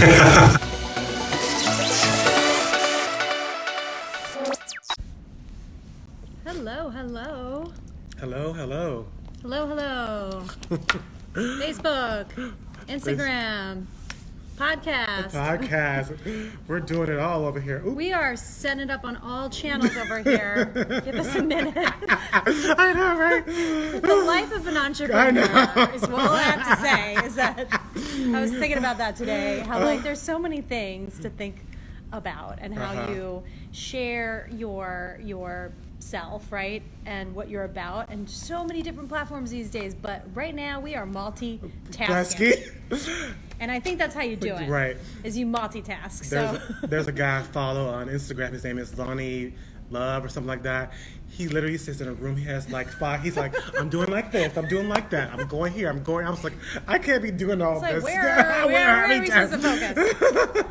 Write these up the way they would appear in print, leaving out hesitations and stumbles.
Hello, hello. Hello, hello. Hello, hello. Facebook, Instagram, podcast. We're doing it all over here. Ooh. We are setting it up on all channels over here. Give us a minute. I know, right? The life of an entrepreneur is what I have to say. Is that I was thinking about that today. How there's so many things to think about, and how you share your self, right, and what you're about, and so many different platforms these days. But right now we are multitasking, and I think that's how you do it. Right, is you multitask. There's a guy I follow on Instagram. His name is Lonnie Love or something like that. He literally sits in a room. He has like 5. He's like, I'm doing like this. I'm doing like that. I'm going here. I'm going. I was like, I can't be doing all this. Like, where are we supposed to focus?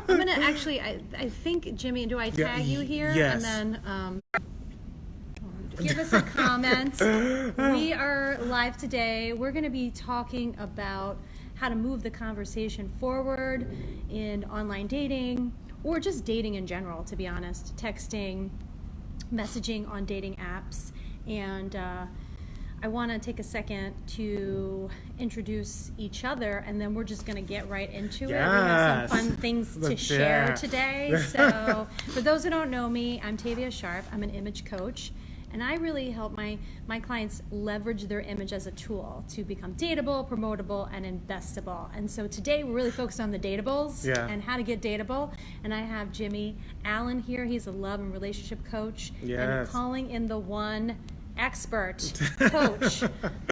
I'm gonna actually. I think Jimmy. Do I tag you here? Yes. And then. Give us a comment. We are live today. We're going to be talking about how to move the conversation forward in online dating, or just dating in general, to be honest. Texting, messaging on dating apps. And I want to take a second to introduce each other, and then we're just going to get right into it. We have some fun things to share today. So for those who don't know me, I'm Tavia Sharp. I'm an image coach. And I really help my clients leverage their image as a tool to become dateable, promotable, and investable. And so today we're really focused on the datables and how to get dateable. And I have Jimmy Allen here. He's a love and relationship coach. Yes. And calling in the one expert coach.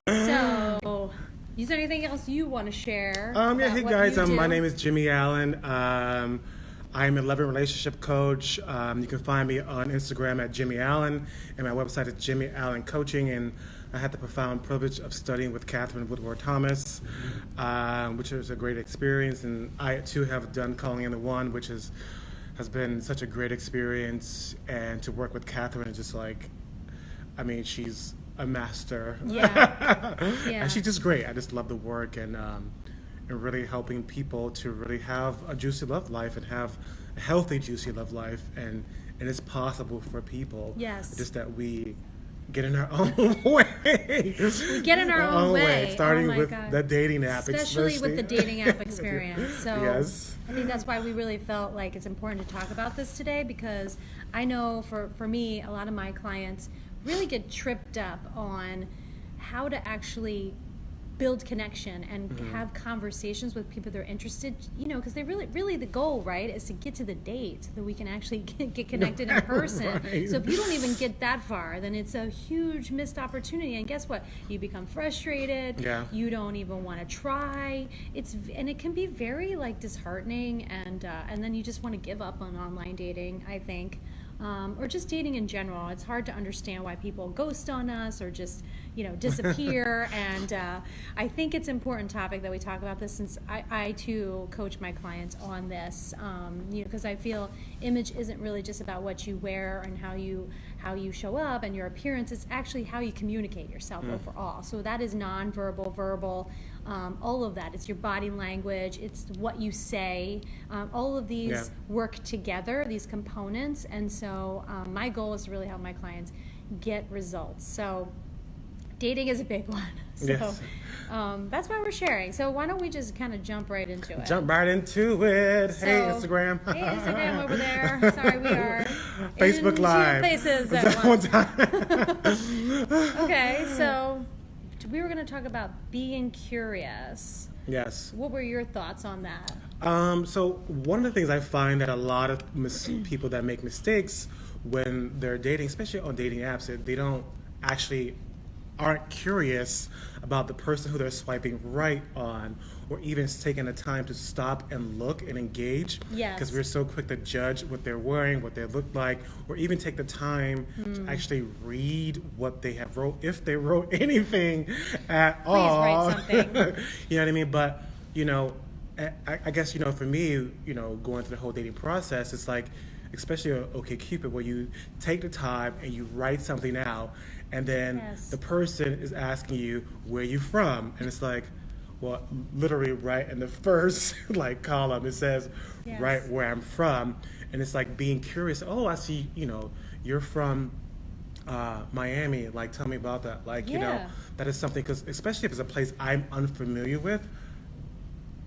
So, is there anything else you want to share? Hey guys, my name is Jimmy Allen. I'm a love and relationship coach. You can find me on Instagram at Jimmy Allen, and my website is Jimmy Allen Coaching. And I had the profound privilege of studying with Catherine Woodward Thomas, which was a great experience. And I too have done Calling in the One, which has been such a great experience. And to work with Catherine is just like, I mean, she's a master. Yeah. And she's just great. I just love the work and really helping people to really have a juicy love life and have a healthy juicy love life, and it's possible for people. Yes. Just that we get in our own way. We get in our own way. Starting with the dating app. Especially with the dating app experience. So yes. I think that's why we really felt like it's important to talk about this today, because I know for me, a lot of my clients really get tripped up on how to actually build connection and have conversations with people they're interested, because they really the goal, right, is to get to the date so that we can actually get connected in person. Right. So if you don't even get that far, then it's a huge missed opportunity. And guess what? You become frustrated. Yeah. You don't even want to try. And it can be very disheartening, and then you just want to give up on online dating, I think. Or just dating in general. It's hard to understand why people ghost on us or just, disappear. And I think it's an important topic that we talk about this, since I too coach my clients on this, because I feel image isn't really just about what you wear and how you show up and your appearance. It's actually how you communicate yourself overall. So that is nonverbal, verbal, all of that. It's your body language, it's what you say. All of these work together, these components. And so my goal is to really help my clients get results. So dating is a big one. So that's why we're sharing. So why don't we just kind of jump right into it? Jump right into it. Hey, Instagram. Hey, Instagram over there. Sorry, we are Facebook in Live. Places at one time. Okay, so we were going to talk about being curious. Yes. What were your thoughts on that? So one of the things I find that a lot of people that make mistakes when they're dating, especially on dating apps, they don't actually aren't curious about the person who they're swiping right on, or even taking the time to stop and look and engage. Yes. Because we're so quick to judge what they're wearing, what they look like, or even take the time to actually read what they have wrote, if they wrote anything at all. Please write something. You know what I mean? But, I guess, for me, going through the whole dating process, it's like, especially on OkCupid, where you take the time and you write something out, and then the person is asking you, where you from? And it's like, well, literally right in the first like column, it says Yes. right where I'm from, and it's like being curious. Oh, I see. You're from Miami. Like, tell me about that. Like, Yeah. that is something, because especially if it's a place I'm unfamiliar with,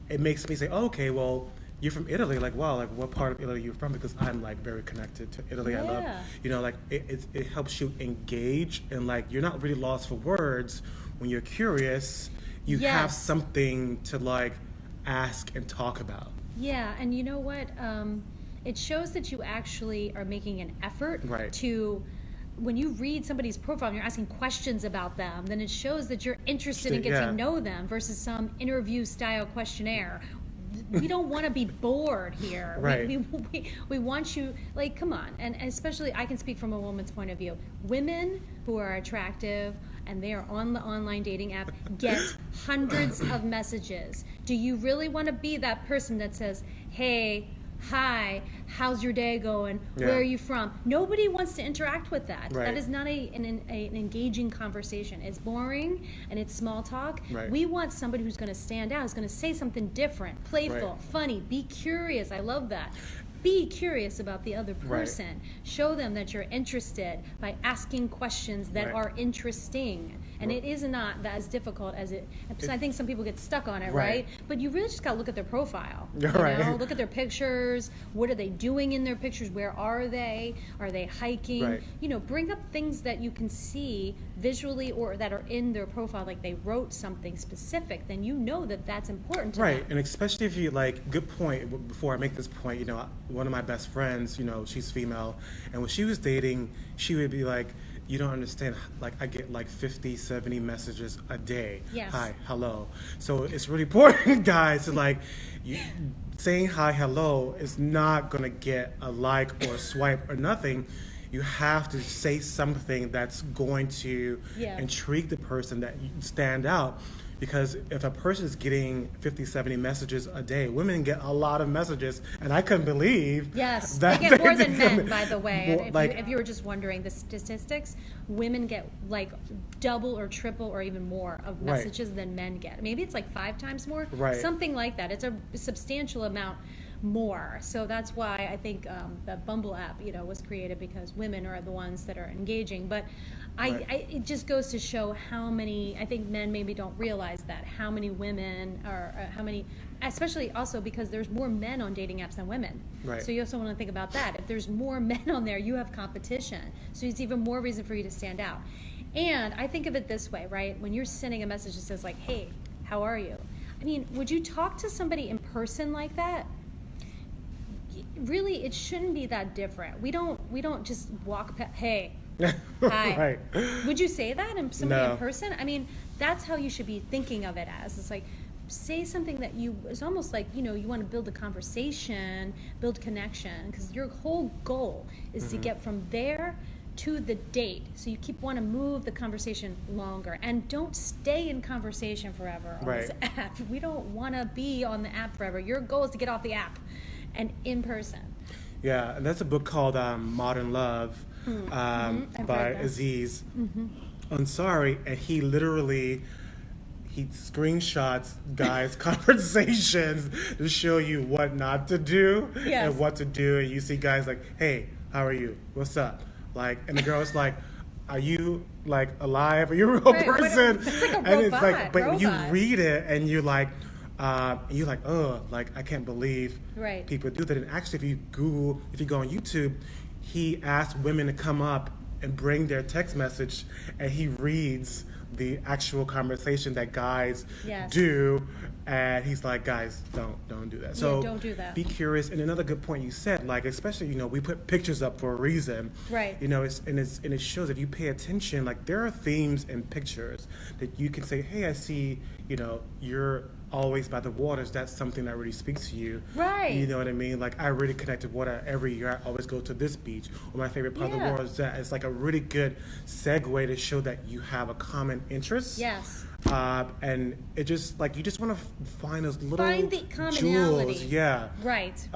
it makes me say, oh, okay, well, you're from Italy. Like, wow, like what part of Italy are you from? Because I'm like very connected to Italy. I love, Yeah. like it helps you engage, and like you're not really lost for words when you're curious. You have Yes. something to like ask and talk about. Yeah, and you know what? It shows that you actually are making an effort Right. to. When you read somebody's profile and you're asking questions about them, then it shows that you're interested in getting Yeah. to know them versus some interview style questionnaire. We don't want to be bored here. Right. We want you, like, come on. And especially, I can speak from a woman's point of view. Women who are attractive and they are on the online dating app get hundreds of messages. Do you really want to be that person that says, hey, hi, how's your day going? Yeah. Where are you from? Nobody wants to interact with that. Right. That is not an engaging conversation. It's boring and it's small talk. Right. We want somebody who's going to stand out, who's going to say something different, playful, Right. funny, be curious. I love that. Be curious about the other person. Show them that you're interested by asking questions that Right. are interesting. And it is not as difficult as it. So I think some people get stuck on it, Right. right? But you really just got to look at their profile. You Right. know? Look at their pictures. What are they doing in their pictures? Where are they? Are they hiking? Right. Bring up things that you can see visually or that are in their profile, like they wrote something specific. Then you know that that's important to Right, them. and especially if you like, good point. Before I make this point, one of my best friends, she's female, and when she was dating, she would be like, you don't understand, like I get like 50, 70 messages a day. Yes. Hi, hello. So it's really important, guys, to like, saying hi, hello is not gonna get a like or a swipe or nothing. You have to say something that's going to Yeah. intrigue the person, that you stand out. Because if a person is getting 50, 70 messages a day, women get a lot of messages, and I couldn't believe Yes, that they get more than get men, by the way. more, like, If you were just wondering the statistics, women get like double or triple or even more of Right. messages than men get. Maybe it's like 5 times more, Right. something like that. It's a substantial amount more. So that's why I think the Bumble app, was created, because women are the ones that are engaging. But Right. it just goes to show how many, I think men maybe don't realize that, how many women are, how many, especially also because there's more men on dating apps than women. Right. So you also want to think about that. If there's more men on there, you have competition. So it's even more reason for you to stand out. And I think of it this way, right? When you're sending a message that says like, hey, how are you? I mean, would you talk to somebody in person like that? Really, it shouldn't be that different. We don't just walk past, hey, hi. Right. Would you say that in somebody No. in person? I mean, that's how you should be thinking of it as. It's like, say something that it's almost like, you want to build a conversation, build connection, because your whole goal is to get from there to the date. So you want to move the conversation longer, and don't stay in conversation forever on this Right. app. We don't want to be on the app forever. Your goal is to get off the app and in person. Yeah, and that's a book called Modern Love I've by read that. Aziz Ansari, and he literally screenshots guys' conversations to show you what not to do Yes. and what to do. And you see guys like, hey, how are you? What's up? Like, and the girl's like, are you like alive? Are you a real Right, what- person? it's like a and it's like, but robot. you read it and you're like, oh, like I can't believe Right. people do that. And actually, if you go on YouTube, he asks women to come up and bring their text message, and he reads the actual conversation that guys Yes. do, and he's like, guys, don't do that. So don't do that. Be curious. And another good point you said, like, especially, we put pictures up for a reason. Right. It shows, if you pay attention, like there are themes in pictures that you can say, hey, I see, you're always by the waters, that's something that really speaks to you. Right. You know what I mean? Like, I really connect with water. Every year I always go to this beach. Or my favorite part of the world is that. It's like a really good segue to show that you have a common interest. Yes. And it just, like, you just want to find those little the commonality. jewels. Yeah. Right.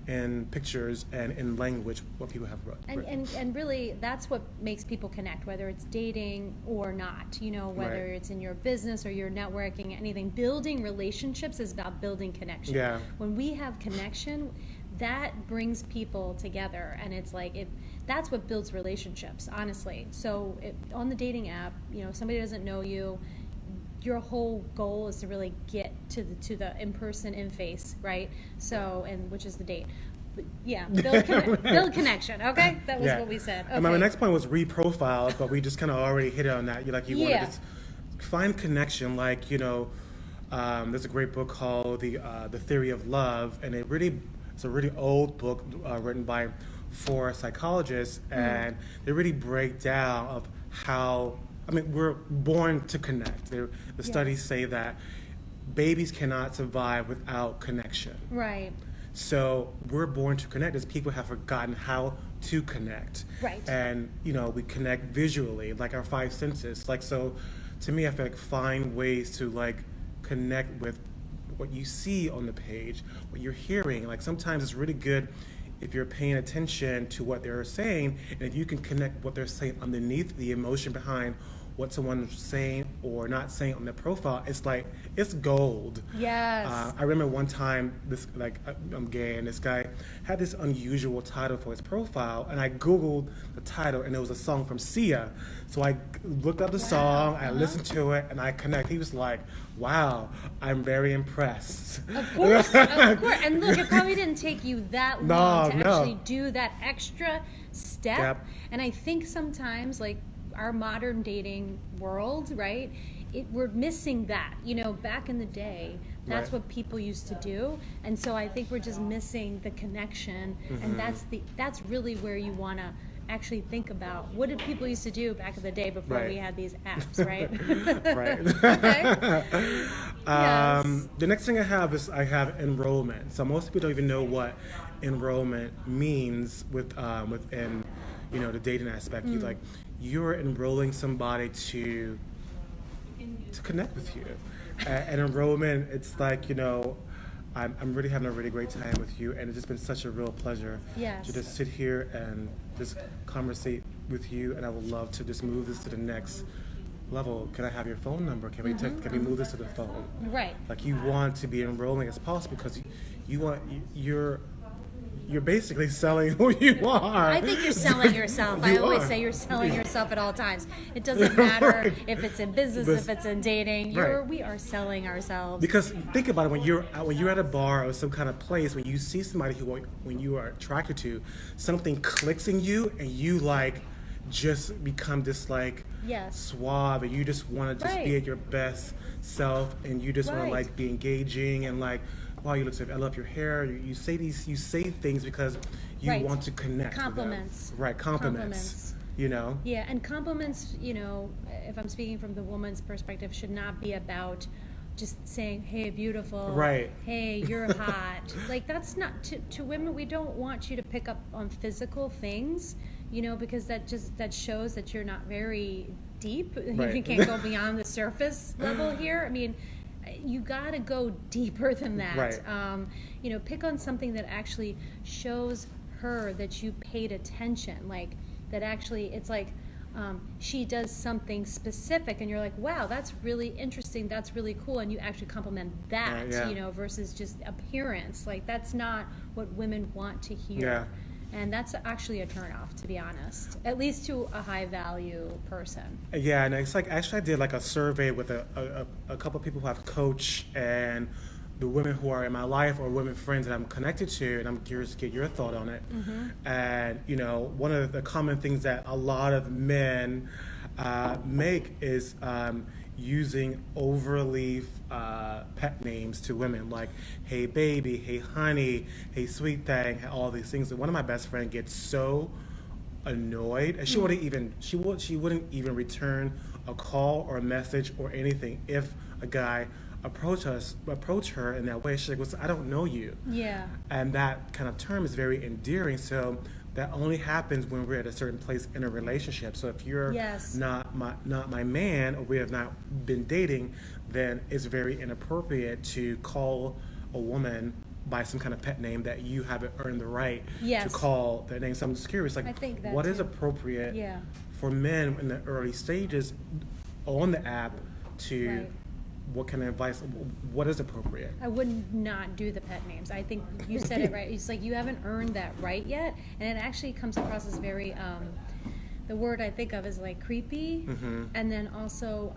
In pictures and in language, what people have written. And really, that's what makes people connect, whether it's dating or not. You know, whether it's in your business or your networking, anything. Building relationships is about building connection. Yeah. When we have connection, that brings people together, and it's like that's what builds relationships, honestly. So on the dating app, you know, if somebody doesn't know you, your whole goal is to really get to the in-person, in-face, right? So, and which is the date. But yeah, build connection, okay? That was what we said. Okay. And my next point was reprofile, but we just kind of already hit on that. You want to just find connection. Like, you know, there's a great book called The Theory of Love, and it's a really old book written by 4 psychologists, and they really break down of how, I mean, we're born to connect. The studies say that babies cannot survive without connection. Right. So we're born to connect, as people have forgotten how to connect. Right. And, you know, we connect visually, like our 5 senses. Like, so to me, I feel like find ways to, like, connect with what you see on the page, what you're hearing. Like, sometimes it's really good if you're paying attention to what they're saying, and if you can connect what they're saying underneath the emotion behind what someone's saying or not saying on their profile, it's like, it's gold. Yes. I remember one time, I'm gay, and this guy had this unusual title for his profile, and I Googled the title, and it was a song from Sia. So I looked up the song, I listened to it, and I connected. He was like, wow, I'm very impressed. Of course, of course. And look, it probably didn't take you that long to actually do that extra step. Yep. And I think sometimes, like, our modern dating world, right? We're missing that. You know, back in the day, that's what people used to do, and so I think we're just missing the connection, and that's really where you want to actually think about what did people used to do back in the day before we had these apps, right? Okay. The next thing I have is enrollment. So most people don't even know what enrollment means within, you know, the dating aspect. You're enrolling somebody to connect with you. And enrollment, it's like, you know, I'm really having a really great time with you, and it's just been such a real pleasure to just sit here and just conversate with you, and I would love to just move this to the next level. Can I have your phone number? Can we move this to the phone? Right. Like, you want to be enrolling as possible because you're basically selling who you are. I think you're selling yourself. I always say you're selling yourself at all times. It doesn't matter if it's in business, if it's in dating. We are selling ourselves. Because think about it, when you're at a bar or some kind of place, when you see somebody when you are attracted to, something clicks in you, and you like just become this like suave, and you just want to just be at your best self, and you just want to like be engaging and like, wow, you look so, I love your hair. You say things because you want to connect. Compliments. With them. Right, compliments. You know? Yeah, and compliments, you know, if I'm speaking from the woman's perspective, should not be about just saying, hey, beautiful. Right. Hey, you're hot. Like, that's not, to women, we don't want you to pick up on physical things, you know, because that shows that you're not very deep. Right. You can't go beyond the surface level here. I mean, you gotta go deeper than that. Right. You know, pick on something that actually shows her that you paid attention, like that actually it's like she does something specific, and you're like, wow, that's really interesting, that's really cool, and you actually compliment that, you know, versus just appearance. Like, that's not what women want to hear. Yeah. And that's actually a turnoff, to be honest, at least to a high value person. Yeah, and it's like, actually I did like a survey with a couple of people who I've coached, and the women who are in my life or women friends that I'm connected to, and I'm curious to get your thought on it. And, you know, one of the common things that a lot of men make is using overly pet names to women, like, hey baby, hey honey, hey sweet thing, all these things. And one of my best friends gets so annoyed, and she wouldn't even return a call or a message or anything if a guy approach her in that way. She's like, well, I don't know you. Yeah. And that kind of term is very endearing. So that only happens when we're at a certain place in a relationship. So if you're Yes. not my man, or we have not been dating, then it's very inappropriate to call a woman by some kind of pet name that you haven't earned the right Yes. to call that name. So I'm just curious, like, I think that what is too. appropriate Yeah. for men in the early stages on the app to Right. what kind of advice, what is appropriate? I would not do the pet names. I think you said it right. It's like you haven't earned that right yet, and it actually comes across as very. The word I think of is like creepy, and then also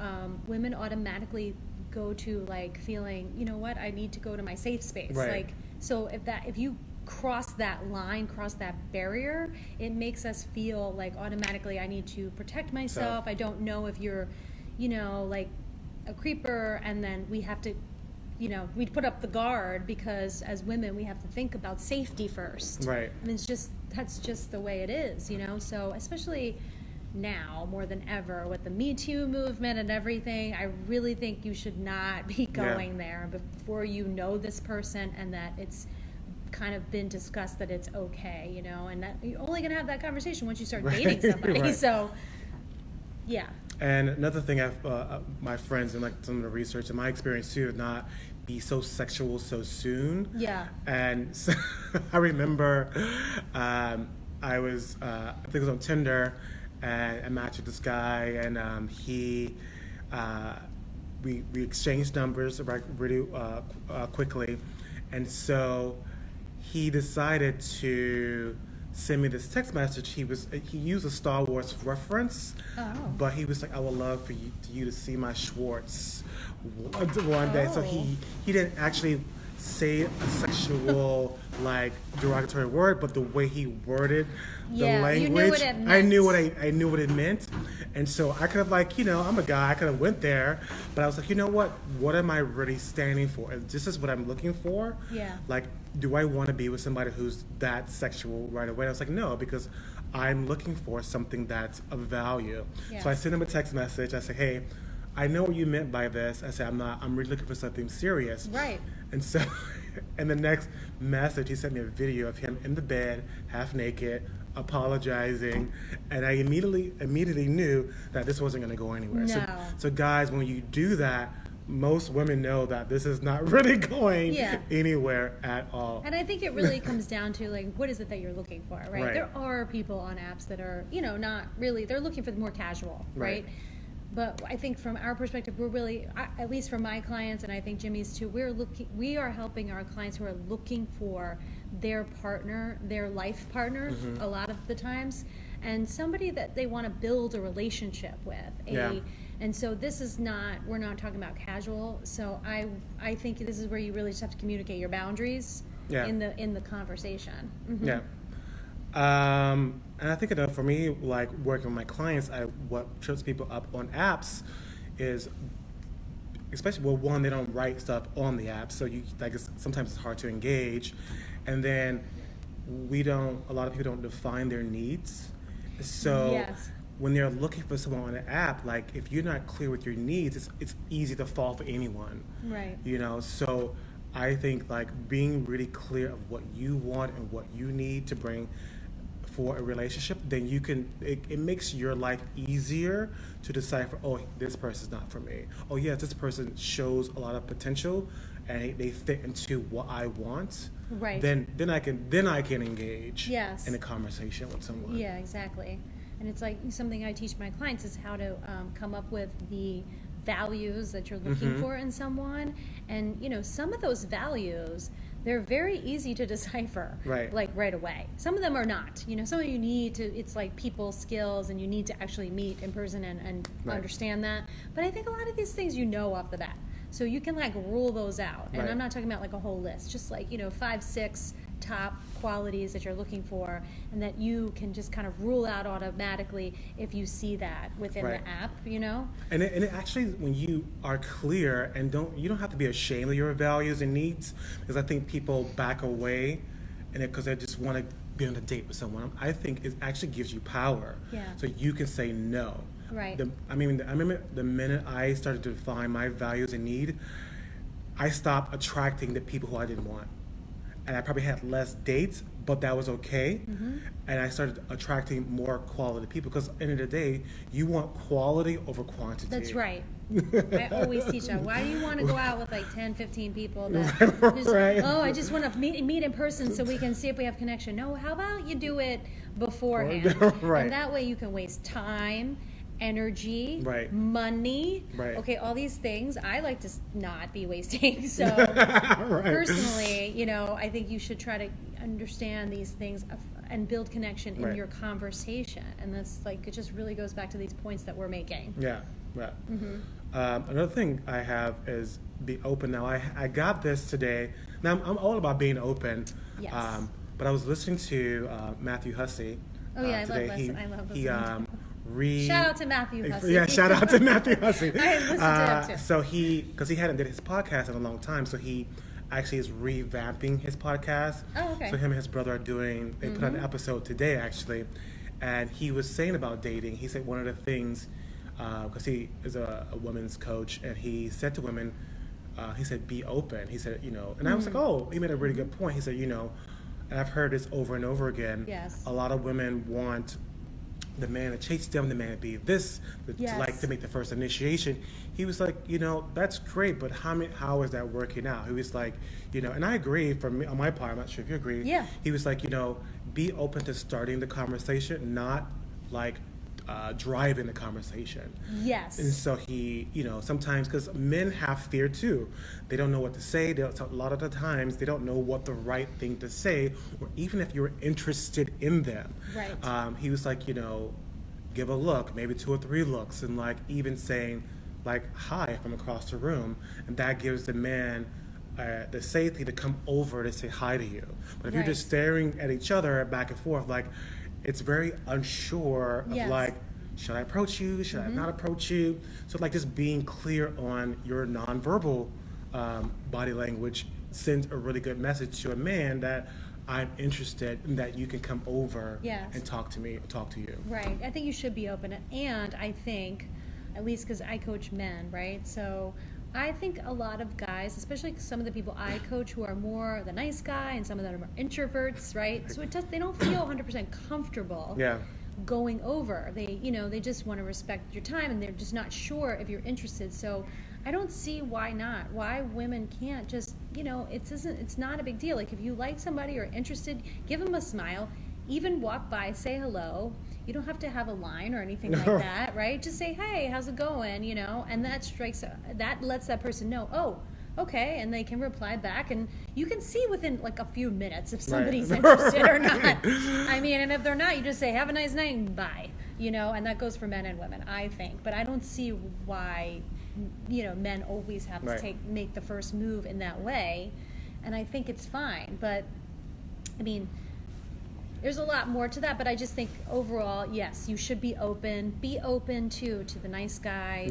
women automatically go to like feeling, you know what, I need to go to my safe space. Right. Like, so if you cross that line, cross that barrier, it makes us feel like automatically I need to protect myself. I don't know if you're, like a creeper, and then we have to, we put up the guard because as women we have to think about safety first. Right. And that's just the way it is, So especially now more than ever with the Me Too movement and everything, I really think you should not be going there before you know this person and that it's kind of been discussed that it's okay, and that you're only gonna have that conversation once you start dating somebody. Right. So, yeah. And another thing, my friends and like some of the research and my experience too, not be so sexual so soon. Yeah. And so I remember I was, I think it was on Tinder, and I matched with this guy, and we exchanged numbers really quickly, and so he decided to send me this text message. He used a Star Wars reference, but he was like, I would love for you to see my Schwartz one day. So he didn't actually say a sexual like derogatory word, but the way he worded the language, you knew what it meant. I knew what it meant. And so I could have I'm a guy, I could have went there, but I was like, you know what am I really standing for? And this is what I'm looking for. Yeah. Like, do I want to be with somebody who's that sexual right away? I was like, no, because I'm looking for something that's of value. Yes. So I sent him a text message. I said, hey, I know what you meant by this. I said, I'm really looking for something serious. Right. And so, in the next message, he sent me a video of him in the bed, half naked, apologizing, and I immediately knew that this wasn't going to go anywhere. No. So guys, when you do that, most women know that this is not really going anywhere at all. And I think it really comes down to like, what is it that you're looking for, right? There are people on apps that are, not really, they're looking for the more casual, right? But I think from our perspective, we're really, at least for my clients, and I think Jimmy's too, we are helping our clients who are looking for their partner, their life partner, a lot of the times, and somebody that they want to build a relationship with. And so this is we're not talking about casual. So I think this is where you really just have to communicate your boundaries in the conversation. Mm-hmm. Yeah. And I think for me, like working with my clients, what trips people up on apps is, especially one, they don't write stuff on the app, so sometimes it's hard to engage, and then a lot of people don't define their needs. So when they're looking for someone on an app, like if you're not clear with your needs, it's easy to fall for anyone. Right. So I think like being really clear of what you want and what you need to bring for a relationship, then it makes your life easier to decipher, this person's not for me. Oh yes, this person shows a lot of potential and they fit into what I want. Right. Then I can engage in a conversation with someone. Yeah, exactly. And it's like something I teach my clients is how to come up with the values that you're looking for in someone. And some of those values, they're very easy to decipher, like right away. Some of them are not. Some of you need to, it's like people skills and you need to actually meet in person and understand that. But I think a lot of these things off the bat. So you can like rule those out. And I'm not talking about like a whole list, just like, 5, 6 top qualities that you're looking for, and that you can just kind of rule out automatically if you see that within the app, And it actually, when you are clear and you don't have to be ashamed of your values and needs, because I think people back away, and because they just want to be on a date with someone. I think it actually gives you power. Yeah. So you can say no. Right. I remember the minute I started to define my values and need, I stopped attracting the people who I didn't want. And I probably had less dates, but that was okay. And I started attracting more quality people because at the end of the day, you want quality over quantity. That's right. I always teach that. Why do you want to go out with like 10, 15 people that just, Right. oh, I just want to meet in person so we can see if we have connection. No, how about you do it beforehand? Right. And that way you can waste time, energy, Right. money. Right. Okay, all these things I like to not be wasting. So Right. personally, you know, I think you should try to understand these things and build connection in Right. your conversation. And that's like, it just really goes back to these points that we're making. Yeah, yeah. Another thing I have is be open. Now, I got this today. Now, I'm all about being open. Yes. But I was listening to Matthew Hussey. Oh, yeah, I today. love listening. I love He listening. re. Shout out to Matthew Hussey. Yeah, shout out to Matthew Hussey. I listened to him too. So because he hadn't did his podcast in a long time, so he actually is revamping his podcast. Oh, okay. So him and his brother are doing. They put out an episode today actually, and he was saying about dating. He said one of the things, because he is a women's coach, and he said to women, he said, be open. He said, you know, and I was like, oh, he made a really good point. He said, you know, and I've heard this over and over again. Yes. A lot of women want the man to chase them, the man to be this, Yes. like to make the first initiation. He was like, you know, that's great, but how is that working out? He was like, you know, and I agree for me on my part. I'm not sure if you agree. Yeah. He was like, you know, be open to starting the conversation, not like driving the conversation. Yes. And so he, you know, sometimes, because men have fear too. They don't know what to say. A lot of the times, they don't know what the right thing to say, or even if you're interested in them. Right. He was like, you know, give a look, maybe 2 or 3 looks, and like even saying, like, hi from across the room, and that gives the man the safety to come over to say hi to you. But if you're Right. just staring at each other back and forth, like, it's very unsure of Yes. like, should I approach you? Should I not approach you? So like just being clear on your nonverbal body language sends a really good message to a man that I'm interested and that you can come over Yes. and talk to me, talk to you. Right. I think you should be open. And I think, at least because I coach men, right? So I think a lot of guys, especially some of the people I coach who are more the nice guy and some of them are introverts, right? So they don't feel 100% comfortable Yeah. going over. They just want to respect your time and they're just not sure if you're interested. So I don't see why not. Why women can't just, it's not a big deal. Like if you like somebody or interested, give them a smile. Even walk by, say hello. You don't have to have a line or anything like that, right? Just say, hey, how's it going? And that lets that person know, oh, okay, and they can reply back, and you can see within like a few minutes if somebody's interested or not. I mean, and if they're not, you just say, have a nice night and bye. And that goes for men and women, I think. But I don't see why, men always have to make the first move in that way, and I think it's fine. But I mean, there's a lot more to that, but I just think overall, yes, you should be open. Be open to the nice guy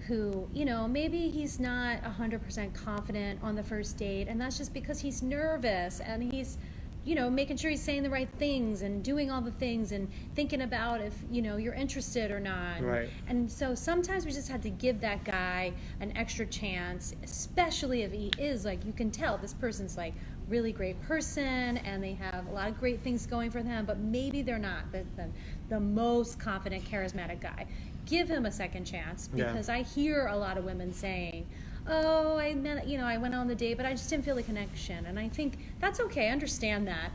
who, maybe he's not 100% confident on the first date, and that's just because he's nervous and he's, making sure he's saying the right things and doing all the things and thinking about if, you're interested or not. Right. And so sometimes we just have to give that guy an extra chance, especially if he is, like, you can tell this person's like really great person and they have a lot of great things going for them, but maybe they're not the most confident, charismatic guy. Give him a second chance, because I hear a lot of women saying, oh, I went on the date, but I just didn't feel the connection. And I think that's okay. I understand that.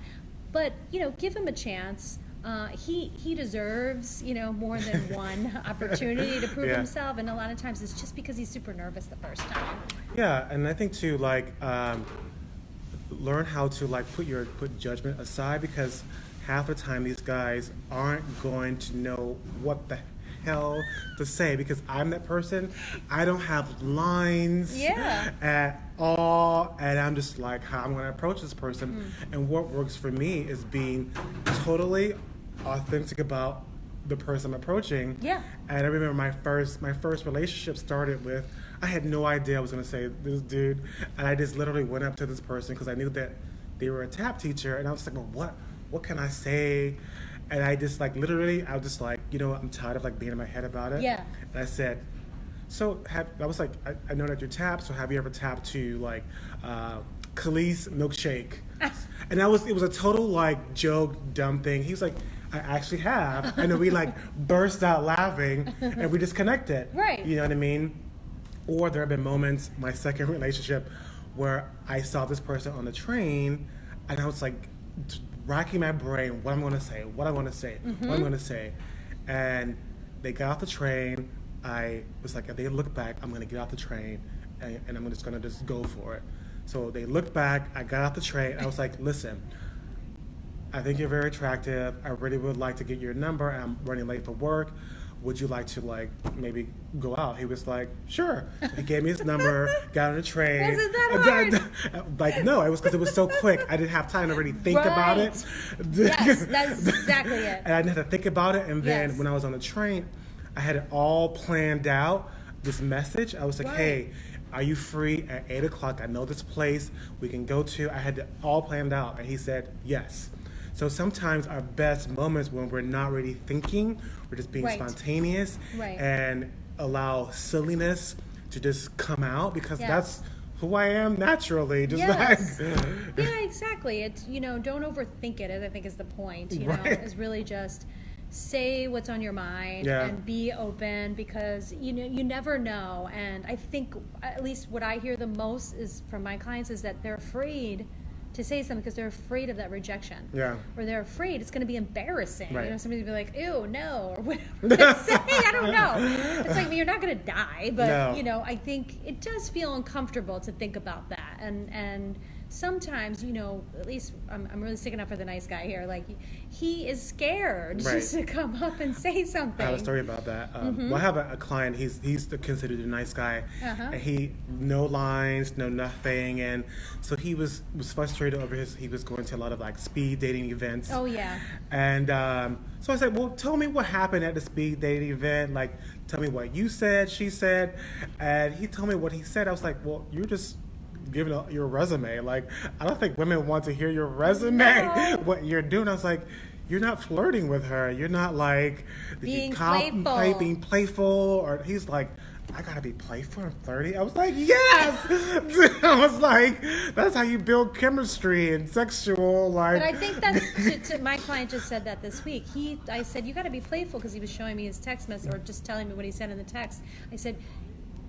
But, give him a chance. He deserves, more than one opportunity to prove himself. And a lot of times it's just because he's super nervous the first time. Yeah, and I think too, like, learn how to like put judgment aside, because half the time these guys aren't going to know what the hell to say, because I'm that person. I don't have lines at all, and I'm just like, how I'm going to approach this person. And what works for me is being totally authentic about the person I'm approaching. Yeah. And I remember my first relationship started with, I had no idea I was going to say this dude, and I just literally went up to this person because I knew that they were a tap teacher, and I was like, well, what can I say? And I just like literally, I was just like, I'm tired of like being in my head about it. Yeah. And I said, so I was like, I know that you tap, so have you ever tapped to like Khalees milkshake? And it was a total like joke, dumb thing. He was like, I actually have. And then we like burst out laughing and we just connected. Right. You know what I mean? Or there have been moments, my second relationship, where I saw this person on the train and I was like racking my brain, what I'm going to say, what I'm going to say, what I'm going to say. And they got off the train. I was like, if they look back, I'm going to get off the train and I'm just going to just go for it. So they looked back, I got off the train, I was like, listen, I think you're very attractive. I really would like to get your number. I'm running late for work. Would you like to like maybe go out? He was like, sure. So he gave me his number, got on the train. Wasn't that hard? Like, no, it was because it was so quick. I didn't have time to really think about it. Yes, that's exactly it. And I didn't have to think about it. And then Yes. when I was on the train, I had it all planned out, this message. I was like, Right. hey, are you free at 8 o'clock? I know this place we can go to. I had it all planned out. And he said, yes. So sometimes our best moments when we're not really thinking, we're just being Right. spontaneous Right. and allow silliness to just come out because Yes. that's who I am naturally. Just Yes. like Yeah, exactly. It's, don't overthink it, I think is the point, Right. is really just say what's on your mind Yeah. and be open because, you never know. And I think at least what I hear the most is from my clients is that they're afraid to say something because they're afraid of that rejection. Yeah. Or they're afraid it's going to be embarrassing. Right. Somebody will be like, ew, no, or whatever they say. I don't know. It's like, you're not going to die, but, No. I think it does feel uncomfortable to think about that. And sometimes, at least I'm really sticking up for the nice guy here. Like, he is scared Right. just to come up and say something. I have a story about that. Well, I have a client. He's considered a nice guy, Uh-huh. and he no lines, no nothing, and so he was frustrated over he was going to a lot of like speed dating events. Oh, yeah. And so I said, well, tell me what happened at the speed dating event. Like, tell me what you said, she said, and he told me what he said. I was like, well, you're just giving your resume. Like, I don't think women want to hear your resume, No. what you're doing. I was like, you're not flirting with her. You're not like Being playful. Being playful. Or he's like, I gotta be playful. I'm 30. I was like, yes. I was like, that's how you build chemistry and sexual. Like, But I think that's my client just said that this week. I said, you got to be playful because he was showing me his text message or just telling me what he said in the text. I said,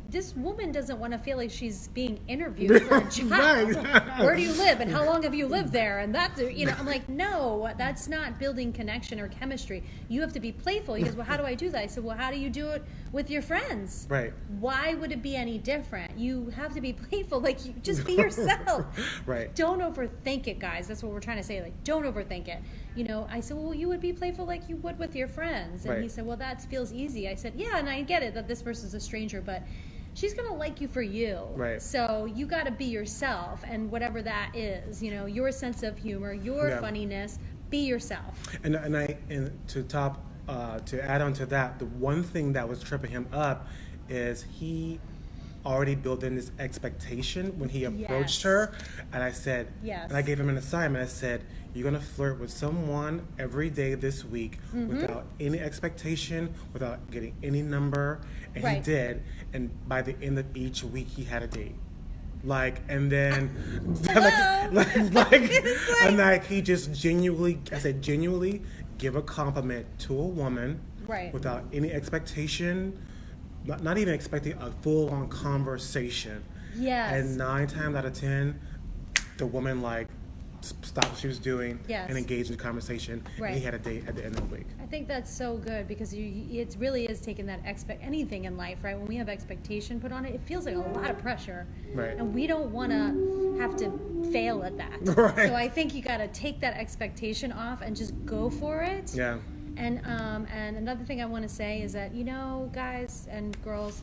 this woman doesn't want to feel like she's being interviewed for a job. Right. Where do you live and how long have you lived there? And that's, I'm like, no, that's not building connection or chemistry. You have to be playful. He goes, well, how do I do that? I said, well, how do you do it with your friends? Right. Why would it be any different? You have to be playful. Like, you just be yourself. Right. Don't overthink it, guys. That's what we're trying to say. Like, don't overthink it. I said, well, you would be playful like you would with your friends. And Right. he said, well, that feels easy. I said, yeah, and I get it that this person's a stranger, but she's going to like you for you. Right. So you got to be yourself, and whatever that is, your sense of humor, your Yeah. funniness, be yourself. And to add on to that, the one thing that was tripping him up is he already built in this expectation when he approached Yes. her. And I said, Yes. and I gave him an assignment. I said, you're going to flirt with someone every day this week Mm-hmm. without any expectation, without getting any number. And he Right. did. And by the end of each week, he had a date. Like, and then, Hello? and like, he just genuinely give a compliment to a woman Right. without any expectation, not even expecting a full-on conversation. Yes. And 9 times out of 10, the woman like stopped what she was doing Yes. and engaged in the conversation. Right. And he had a date at the end of the week. I think that's so good because it really is taking that anything in life, right? When we have expectation put on it, it feels like a lot of pressure. Right. And we don't want to have to fail at that. Right. So I think you got to take that expectation off and just go for it. Yeah. And another thing I want to say is that, guys and girls,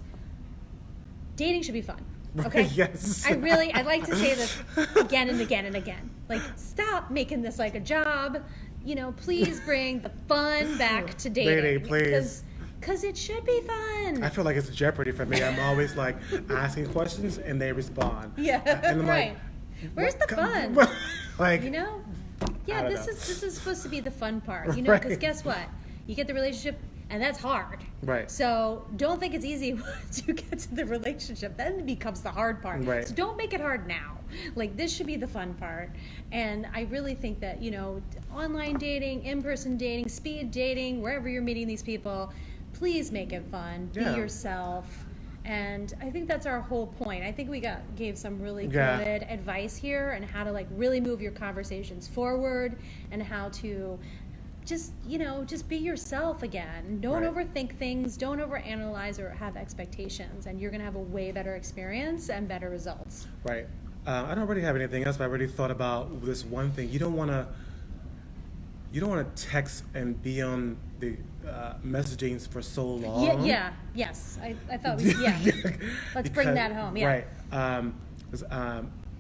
dating should be fun. Okay? Yes. I'd like to say this again and again and again. Like, stop making this like a job. Please bring the fun back to dating. Dating, please. Because it should be fun. I feel like it's Jeopardy for me. I'm always like asking questions and they respond. Yeah, And I'm right. like, Where's the fun? like, Yeah, I don't this know. is supposed to be the fun part, Right. because guess what? You get the relationship And that's hard. Right. So don't think it's easy once you get to the relationship. Then it becomes the hard part. Right. So don't make it hard now. Like, this should be the fun part. And I really think that, you know, online dating, in-person dating, speed dating, wherever you're meeting these people, please make it fun. Be yourself. And I think that's our whole point. I think we gave some really good advice here on how to, like, really move your conversations forward and how to just, you know, just be yourself again. Don't overthink things. Don't overanalyze or have expectations. And you're going to have a way better experience and better results. Right. I don't really have anything else, but I already thought about this one thing. You don't want to text and be on the messaging for so long. Yes. I thought let's bring that home. Right.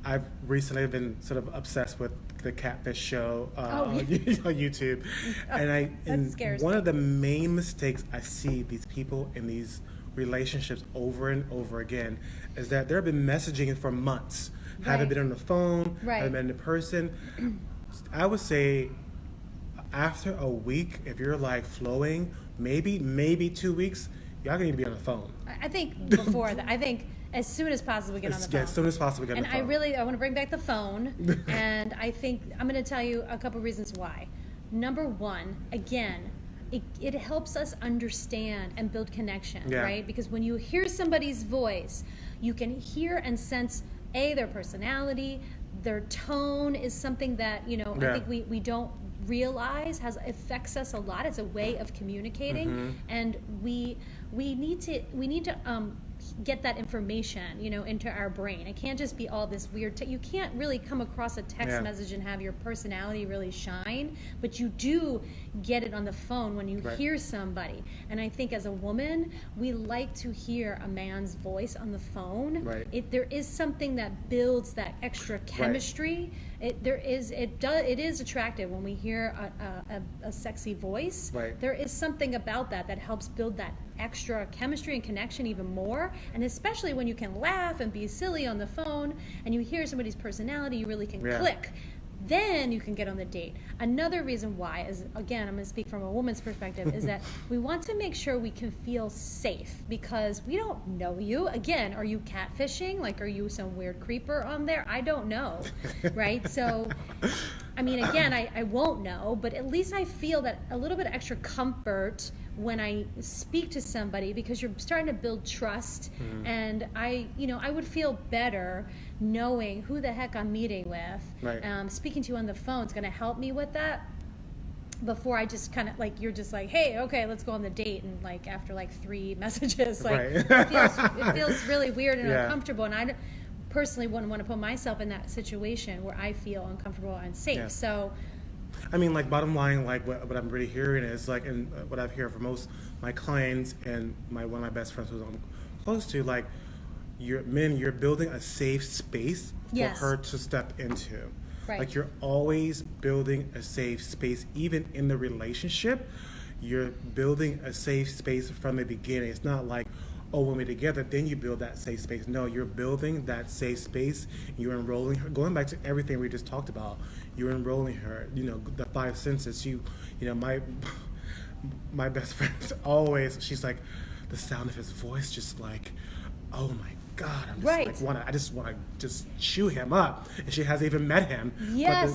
I've recently been sort of obsessed with the Catfish show on YouTube, and one of the main mistakes I see these people in these relationships over and over again is that they've been messaging for months, haven't been on the phone, haven't been in person. I would say after a week, if you're like flowing, maybe 2 weeks, y'all can even be on the phone. I think before that, I think as soon as possible get on the phone. Yeah, as soon as possible get on the phone. And I want to bring back the phone, and I think I'm going to tell you a couple reasons why. Number one, again, it helps us understand and build connection, right? Because when you hear somebody's voice, you can hear and sense their personality, their tone is something that, you know, I think we don't realize affects us a lot. It's a way of communicating, and we need to get that information, you know, into our brain. It can't just be all this weird you can't really come across a text message and have your personality really shine, but you do get it on the phone when you hear somebody. And I think as a woman, we like to hear a man's voice on the phone. There is something that builds that extra chemistry. It is attractive when we hear a sexy voice. There is something about that helps build that extra chemistry and connection even more. And especially when you can laugh and be silly on the phone and you hear somebody's personality, you really can click. Then you can get on the date. Another reason why is, again, I'm going to speak from a woman's perspective, is that we want to make sure we can feel safe because we don't know you. Again, are you catfishing? Like, are you some weird creeper on there? I don't know, right? So, I mean, again, I won't know, but at least I feel that a little bit of extra comfort when I speak to somebody because you're starting to build trust, and I would feel better knowing who the heck I'm meeting with. Speaking to you on the phone is going to help me with that before I just kind of like, you're just like, hey, okay, let's go on the date, and like after like 3 messages, like it feels really weird and uncomfortable, and I personally wouldn't want to put myself in that situation where I feel uncomfortable and unsafe. So I mean, like, bottom line, like, what I'm really hearing is, like, and what I've heard from most my clients and one of my best friends who I'm close to, like, you're building a safe space for her to step into. Like, you're always building a safe space, even in the relationship. You're building a safe space from the beginning. It's not like, oh, when we're together, then you build that safe space. No, you're building that safe space. You're enrolling her. Going back to everything we just talked about, you're enrolling her. You know, the 5 senses. You know, my best friend always. She's like, the sound of his voice, just like, oh my God, I just want to chew him up. And she hasn't even met him.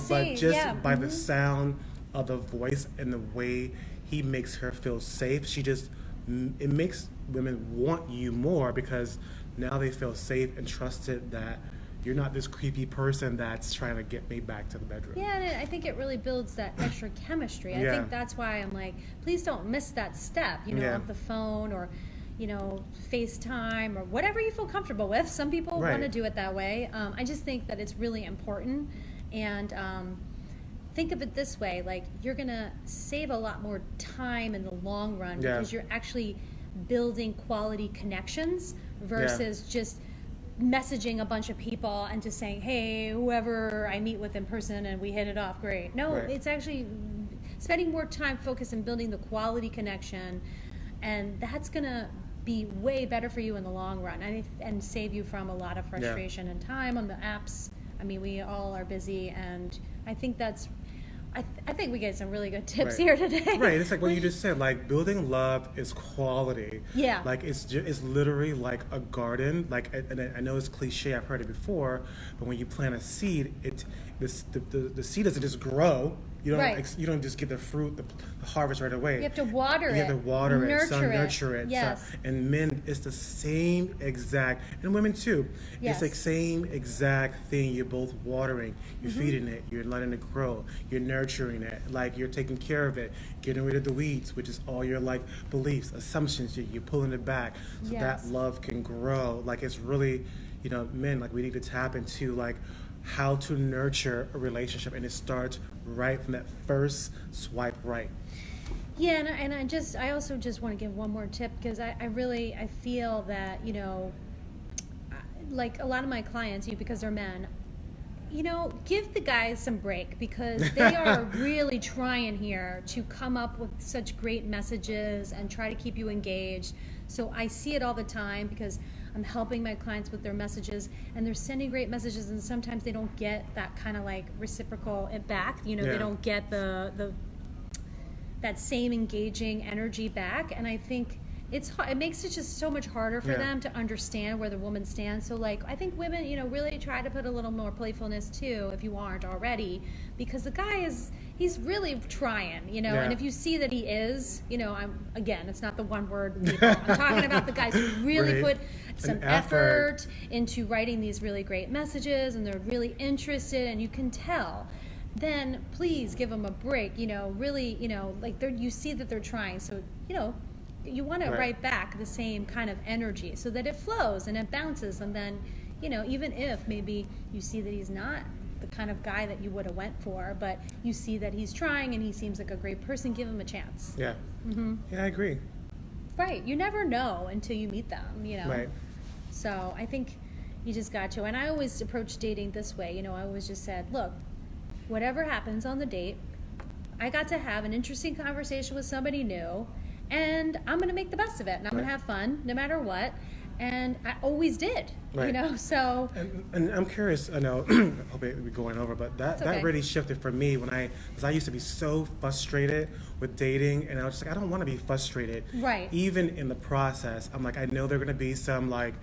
But just by the sound of the voice and the way he makes her feel safe, it makes women want you more because now they feel safe and trusted that you're not this creepy person that's trying to get me back to the bedroom. Yeah, and I think it really builds that extra chemistry. I think that's why I'm like, please don't miss that step, you know, on the phone or, you know, FaceTime or whatever you feel comfortable with. Some people want to do it that way. I just think that it's really important. And think of it this way, like, you're going to save a lot more time in the long run because you're actually building quality connections versus just messaging a bunch of people and just saying, hey, whoever I meet with in person and we hit it off, great. No, it's actually spending more time focused on building the quality connection, and that's going to be way better for you in the long run and save you from a lot of frustration and time on the apps. I mean, we all are busy, and I think that's I think we get some really good tips Right. here today. Right. It's like what you just said. Like building love is quality. Yeah. Like it's literally like a garden. Like, and I know it's cliche. I've heard it before. But when you plant a seed, the seed doesn't just grow. You don't Right. you don't just get the fruit, the harvest right away. You have to water it. You have to water it, nurture it. Yes. So, and men, it's the same exact, and women too. Yes. It's the same exact thing. You're both watering, you're Mm-hmm. feeding it, you're letting it grow, you're nurturing it, like you're taking care of it, getting rid of the weeds, which is all your like beliefs, assumptions. You're pulling it back so Yes. that love can grow. Like it's really, men, like we need to tap into like how to nurture a relationship, and it starts right from that first swipe right. Yeah, and I also just want to give one more tip, because I feel that, like a lot of my clients, because they're men, give the guys some break, because they are really trying here to come up with such great messages and try to keep you engaged. So I see it all the time, because I'm helping my clients with their messages, and they're sending great messages, and sometimes they don't get that kind of like reciprocal back. They don't get the that same engaging energy back, and I think it makes it just so much harder for them to understand where the woman stands. So like I think women, really try to put a little more playfulness too, if you aren't already, because the guy he's really trying, and if you see that he is, it's not the one word people. I'm talking about the guys who really Right. put some effort into writing these really great messages, and they're really interested, and you can tell. Then please give them a break, really, like you see that they're trying. So, you want to write back the same kind of energy so that it flows and it bounces. And then, even if maybe you see that he's not the kind of guy that you would have went for, but you see that he's trying and he seems like a great person, give him a chance. Yeah. Mm-hmm. Yeah, I agree. Right. You never know until you meet them, Right. So I think you just got to. And I always approach dating this way. I always just said, look, whatever happens on the date, I got to have an interesting conversation with somebody new, and I'm going to make the best of it, and I'm going to have fun no matter what. And I always did, so. And I'm curious, I know, I hope we're going over, but that really shifted for me because I used to be so frustrated with dating, and I was just like, I don't want to be frustrated. Right. Even in the process, I'm like, I know there are going to be some like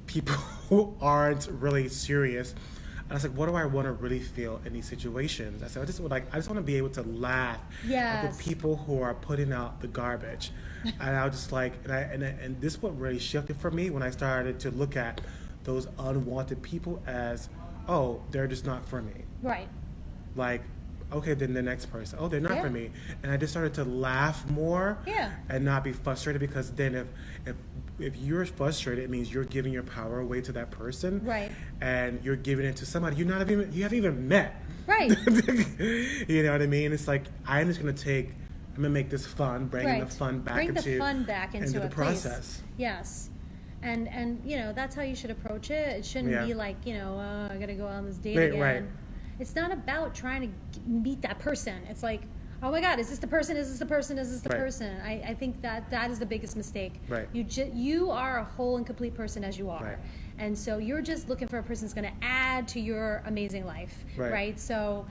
people who aren't really serious. And I was like, what do I want to really feel in these situations? I said, I just want to be able to laugh at the people who are putting out the garbage. And I was just like, and this what really shifted for me when I started to look at those unwanted people as, oh, they're just not for me. Right. Like, okay, then the next person, oh, they're not for me. And I just started to laugh more and not be frustrated, because then if you're frustrated, it means you're giving your power away to that person. Right. And you're giving it to somebody you haven't even met. Right. You know what I mean? It's like, I'm gonna make this fun, bringing the fun back into the process. Yes. And that's how you should approach it. It shouldn't be like, I gotta go on this date again. Right. It's not about trying to meet that person. It's like, oh my God, is this the person? Is this the person? Is this the person? I think that is the biggest mistake. Right. You are a whole and complete person as you are. Right. And so you're just looking for a person that's going to add to your amazing life. Right? So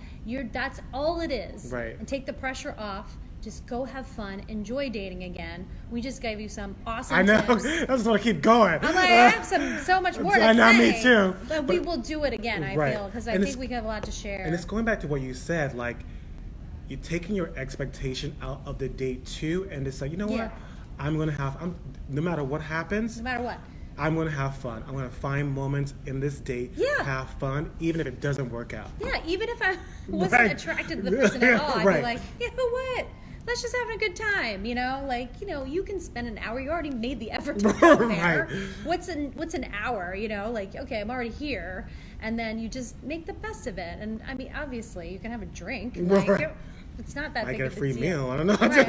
that's all it is. Right. And take the pressure off. Just go have fun. Enjoy dating again. We just gave you some awesome I know. tips. I just want to keep going. I'm like, I have so much more to say. I know, me too. But we will do it again, I feel, because I think we have a lot to share. And it's going back to what you said, like, you're taking your expectation out of the date too, and it's like, you know what? No matter what happens. No matter what. I'm going to have fun. I'm going to find moments in this date, have fun, even if it doesn't work out. Yeah, even if I wasn't attracted to the person at all, I'd be like, you know what? Let's just have a good time, you can spend an hour. You already made the effort to go there. What's an hour, like, okay, I'm already here. And then you just make the best of it. And I mean, obviously, you can have a drink. It's not that big of a deal. I get a free meal. I don't know. Right,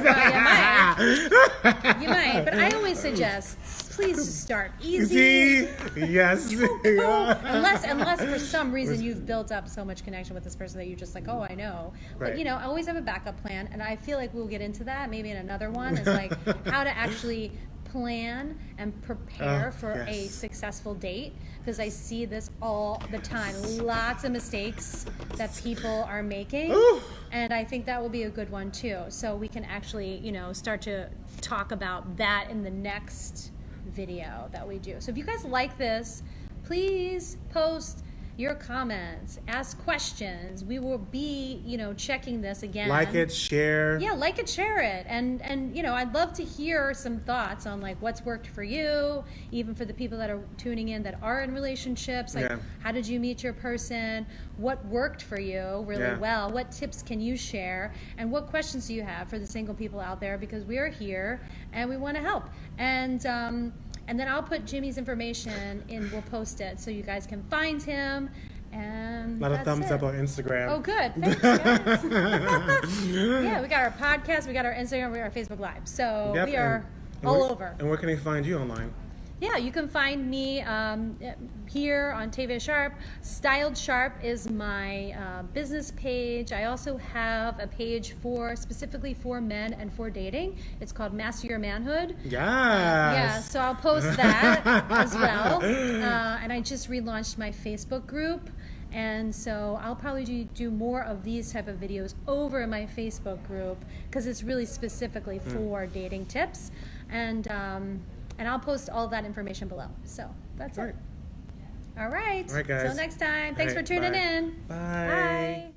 well, you might. But I always suggest, please just start easy. Yes. Unless for some reason you've built up so much connection with this person that you're just like, oh, I know. But, I always have a backup plan. And I feel like we'll get into that maybe in another one. It's like how to actually plan and prepare for a yes. successful date, because I see this all the time. Lots of mistakes that people are making. Ooh. And I think that will be a good one too. So we can actually, start to talk about that in the next video that we do. So if you guys like this, please post your comments, ask questions. We will be, checking this again. Like it, share. Yeah, like it, share it. And I'd love to hear some thoughts on like what's worked for you, even for the people that are tuning in that are in relationships. Like, how did you meet your person? What worked for you really well? What tips can you share? And what questions do you have for the single people out there? Because we are here and we want to help. And then I'll put Jimmy's information in, we'll post it so you guys can find him. And a lot of thumbs up on Instagram. Oh, good. Thanks, guys. Yeah, we got our podcast, we got our Instagram, we got our Facebook Live. So we are all over. And where can they find you online? Yeah, you can find me here on Tavia Sharp. Styled Sharp is my business page. I also have a page specifically for men and for dating. It's called Master Your Manhood. Yes. Yeah, so I'll post that as well. And I just relaunched my Facebook group. And so I'll probably do more of these type of videos over in my Facebook group because it's really specifically for dating tips. And I'll post all that information below. So that's it. All right. All right, guys. Till next time. Thanks for tuning in. Bye. Bye.